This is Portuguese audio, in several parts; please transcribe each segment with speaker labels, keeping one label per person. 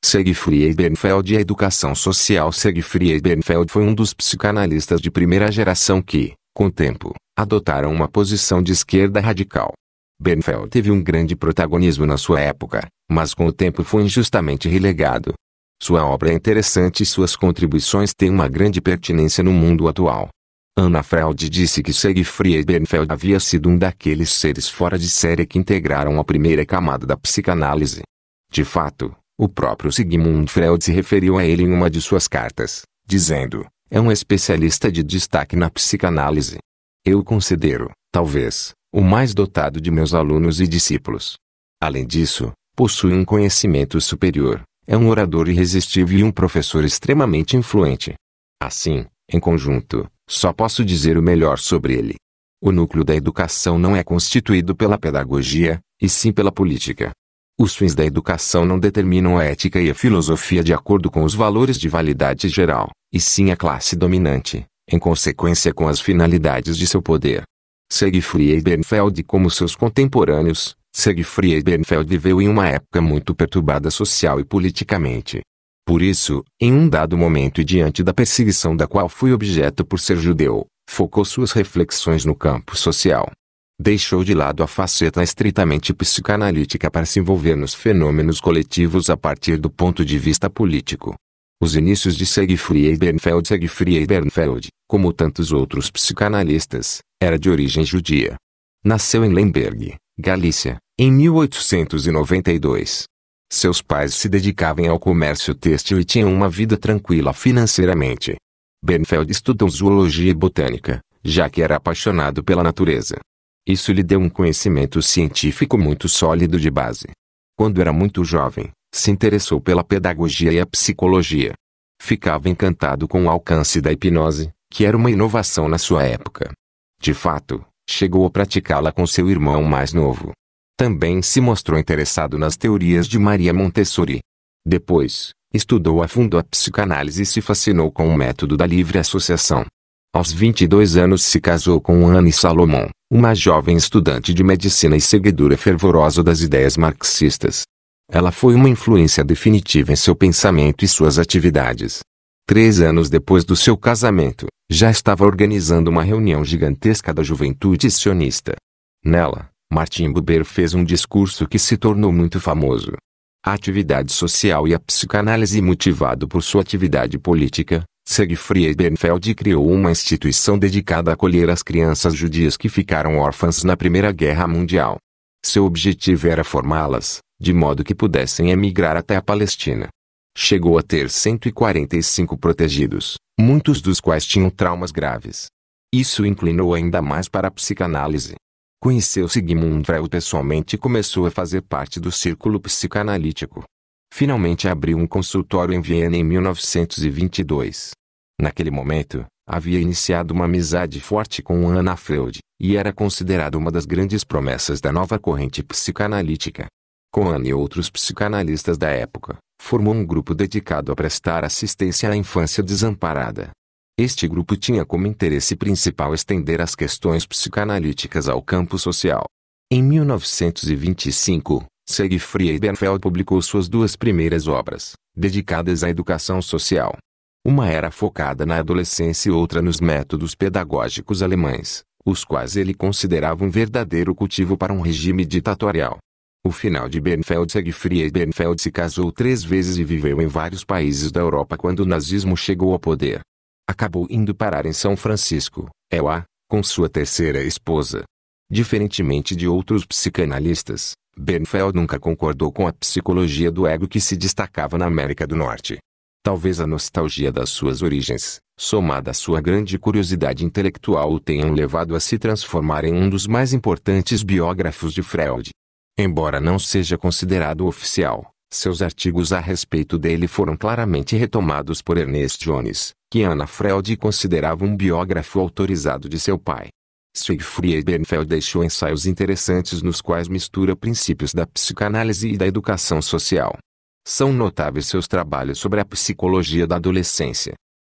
Speaker 1: Siegfried Bernfeld e a educação social. Siegfried Bernfeld foi um dos psicanalistas de primeira geração que, com o tempo, adotaram uma posição de esquerda radical. Bernfeld teve um grande protagonismo na sua época, mas com o tempo foi injustamente relegado. Sua obra é interessante e suas contribuições têm uma grande pertinência no mundo atual. Anna Freud disse que Siegfried Bernfeld havia sido um daqueles seres fora de série que integraram a primeira camada da psicanálise. De fato, o próprio Sigmund Freud se referiu a ele em uma de suas cartas, dizendo: é um especialista de destaque na psicanálise. Eu o considero, talvez, o mais dotado de meus alunos e discípulos. Além disso, possui um conhecimento superior, é um orador irresistível e um professor extremamente influente. Assim, em conjunto, só posso dizer o melhor sobre ele. O núcleo da educação não é constituído pela pedagogia, e sim pela política. Os fins da educação não determinam a ética e a filosofia de acordo com os valores de validade geral, e sim a classe dominante, em consequência com as finalidades de seu poder. Siegfried Bernfeld, como seus contemporâneos, Siegfried Bernfeld viveu em uma época muito perturbada social e politicamente. Por isso, em um dado momento e diante da perseguição da qual foi objeto por ser judeu, focou suas reflexões no campo social. Deixou de lado a faceta estritamente psicanalítica para se envolver nos fenômenos coletivos a partir do ponto de vista político. Os inícios de Siegfried Bernfeld, como tantos outros psicanalistas, era de origem judia. Nasceu em Lemberg, Galícia, em 1892. Seus pais se dedicavam ao comércio têxtil e tinham uma vida tranquila financeiramente. Bernfeld estudou zoologia e botânica, já que era apaixonado pela natureza. Isso lhe deu um conhecimento científico muito sólido de base. Quando era muito jovem, se interessou pela pedagogia e a psicologia. Ficava encantado com o alcance da hipnose, que era uma inovação na sua época. De fato, chegou a praticá-la com seu irmão mais novo. Também se mostrou interessado nas teorias de Maria Montessori. Depois, estudou a fundo a psicanálise e se fascinou com o método da livre associação. Aos 22 anos se casou com Anne Salomon, uma jovem estudante de medicina e seguidora fervorosa das ideias marxistas. Ela foi uma influência definitiva em seu pensamento e suas atividades. 3 anos depois do seu casamento, já estava organizando uma reunião gigantesca da juventude sionista. Nela, Martin Buber fez um discurso que se tornou muito famoso. A atividade social e a psicanálise motivado por sua atividade política, Siegfried Bernfeld criou uma instituição dedicada a acolher as crianças judias que ficaram órfãs na Primeira Guerra Mundial. Seu objetivo era formá-las, de modo que pudessem emigrar até a Palestina. Chegou a ter 145 protegidos, muitos dos quais tinham traumas graves. Isso o inclinou ainda mais para a psicanálise. Conheceu Sigmund Freud pessoalmente e começou a fazer parte do círculo psicanalítico. Finalmente abriu um consultório em Viena em 1922. Naquele momento, havia iniciado uma amizade forte com Anna Freud, e era considerado uma das grandes promessas da nova corrente psicanalítica. Com Anna e outros psicanalistas da época, formou um grupo dedicado a prestar assistência à infância desamparada. Este grupo tinha como interesse principal estender as questões psicanalíticas ao campo social. Em 1925, Siegfried Bernfeld publicou suas 2 primeiras obras, dedicadas à educação social. Uma era focada na adolescência e outra nos métodos pedagógicos alemães, os quais ele considerava um verdadeiro cultivo para um regime ditatorial. O final de Bernfeld. Siegfried Bernfeld se casou 3 vezes e viveu em vários países da Europa quando o nazismo chegou ao poder. Acabou indo parar em São Francisco, EUA, com sua terceira esposa. Diferentemente de outros psicanalistas, Bernfeld nunca concordou com a psicologia do ego que se destacava na América do Norte. Talvez a nostalgia das suas origens, somada à sua grande curiosidade intelectual, o tenham levado a se transformar em um dos mais importantes biógrafos de Freud. Embora não seja considerado oficial, seus artigos a respeito dele foram claramente retomados por Ernest Jones, que Anna Freud considerava um biógrafo autorizado de seu pai. Siegfried Bernfeld deixou ensaios interessantes nos quais mistura princípios da psicanálise e da educação social. São notáveis seus trabalhos sobre a psicologia da adolescência.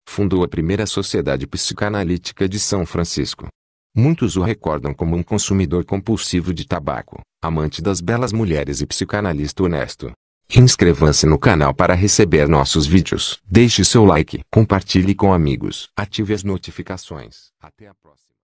Speaker 1: Fundou a primeira Sociedade Psicanalítica de São Francisco. Muitos o recordam como um consumidor compulsivo de tabaco, amante das belas mulheres e psicanalista honesto. Inscreva-se no canal para receber nossos vídeos. Deixe seu like, compartilhe com amigos, ative as notificações. Até a próxima.